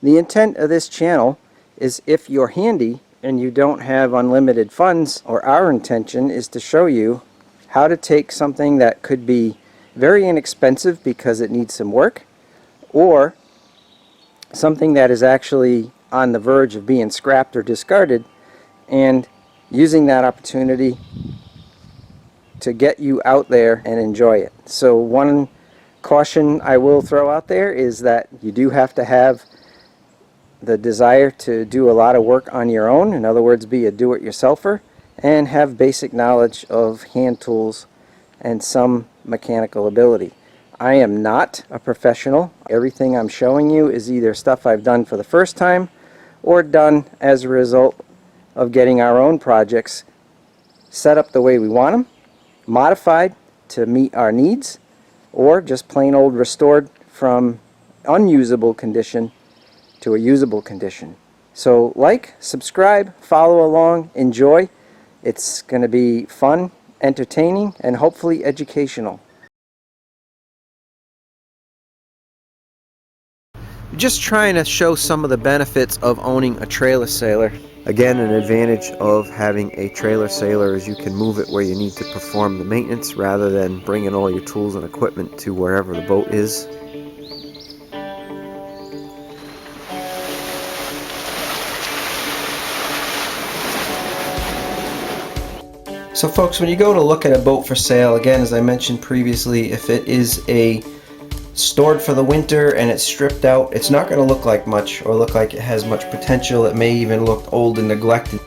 The intent of this channel is, if you're handy and you don't have unlimited funds, or our intention is to show you how to take something that could be very inexpensive because it needs some work, or something that is actually on the verge of being scrapped or discarded, and using that opportunity to get you out there and enjoy it. So one caution I will throw out there is that you do have to have the desire to do a lot of work on your own. In other words, be a do-it-yourselfer, and have basic knowledge of hand tools and some mechanical ability. I am not a professional. Everything I'm showing you is either stuff I've done for the first time or done as a result of getting our own projects set up the way we want them, modified to meet our needs, or just plain old restored from unusable condition to a usable condition. So like, subscribe, follow along, enjoy. It's going to be fun, entertaining, and hopefully educational. Just trying to show some of the benefits of owning a trailer sailor. Again, an advantage of having a trailer sailor is you can move it where you need to perform the maintenance rather than bringing all your tools and equipment to wherever the boat is. So folks, when you go to look at a boat for sale, again, as I mentioned previously, if it is stored for the winter and it's stripped out, it's not going to look like much or look like it has much potential. It may even look old and neglected.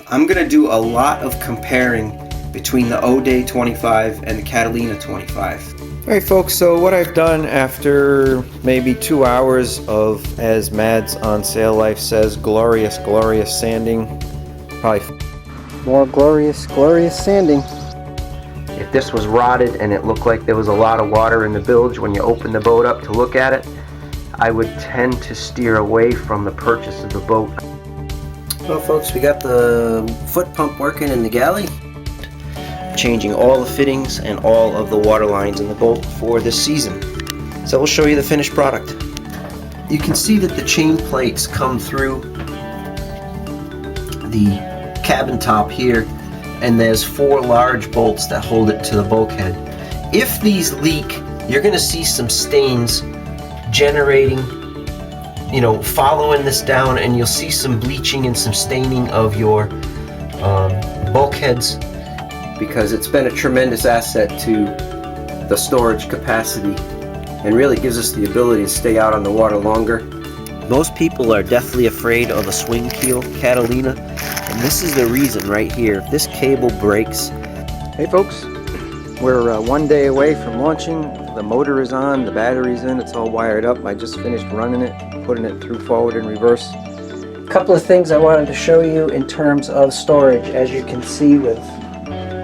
I'm going to do a lot of comparing between the O'Day 25 and the Catalina 25. Alright folks, so what I've done after maybe 2 hours of, as Mads on Sail Life says, glorious sanding, probably more glorious sanding. If this was rotted and it looked like there was a lot of water in the bilge when you open the boat up to look at it, I would tend to steer away from the purchase of the boat. Well folks, we got the foot pump working in the galley. Changing all the fittings and all of the water lines in the boat for this season. So we'll show you the finished product. You can see that the chain plates come through the cabin top here, and there's 4 large bolts that hold it to the bulkhead. If these leak, you're going to see some stains generating, following this down, and you'll see some bleaching and some staining of your bulkheads, because it's been a tremendous asset to the storage capacity and really gives us the ability to stay out on the water longer. Most people are deathly afraid of the swing keel Catalina, and this is the reason right here. If this cable breaks... Hey folks, we're 1 day away from launching. The motor is on, the battery's in, it's all wired up. I just finished running it, putting it through forward and reverse. A couple of things I wanted to show you in terms of storage. As you can see with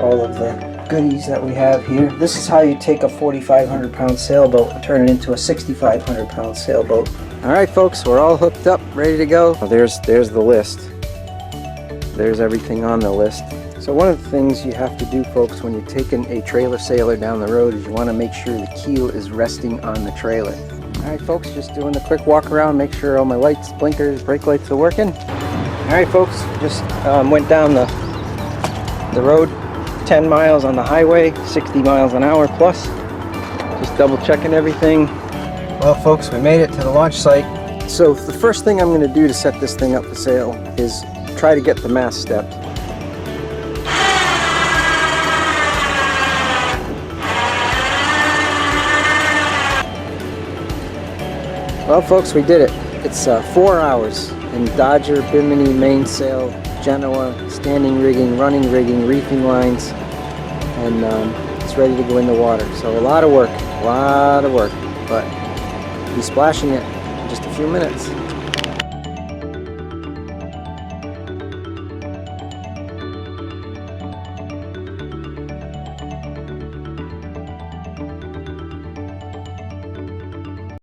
all of the goodies that we have here, this is how you take a 4,500 pound sailboat and turn it into a 6,500 pound sailboat. Alright folks, we're all hooked up, ready to go. There's the list. There's everything on the list. So one of the things you have to do, folks, when you're taking a trailer sailor down the road is you want to make sure the keel is resting on the trailer. Alright folks, just doing the quick walk around, make sure all my lights, blinkers, brake lights are working. Alright folks, just went down the road 10 miles on the highway, 60 miles an hour plus. Just double checking everything. Well folks, we made it to the launch site. So the first thing I'm going to do to set this thing up for sale is try to get the mast stepped. Well folks, we did it. It's 4 hours in Dodger, Bimini, mainsail, Genoa, standing rigging, running rigging, reefing lines, and it's ready to go in the water. So a lot of work, but we'll be splashing it in just a few minutes.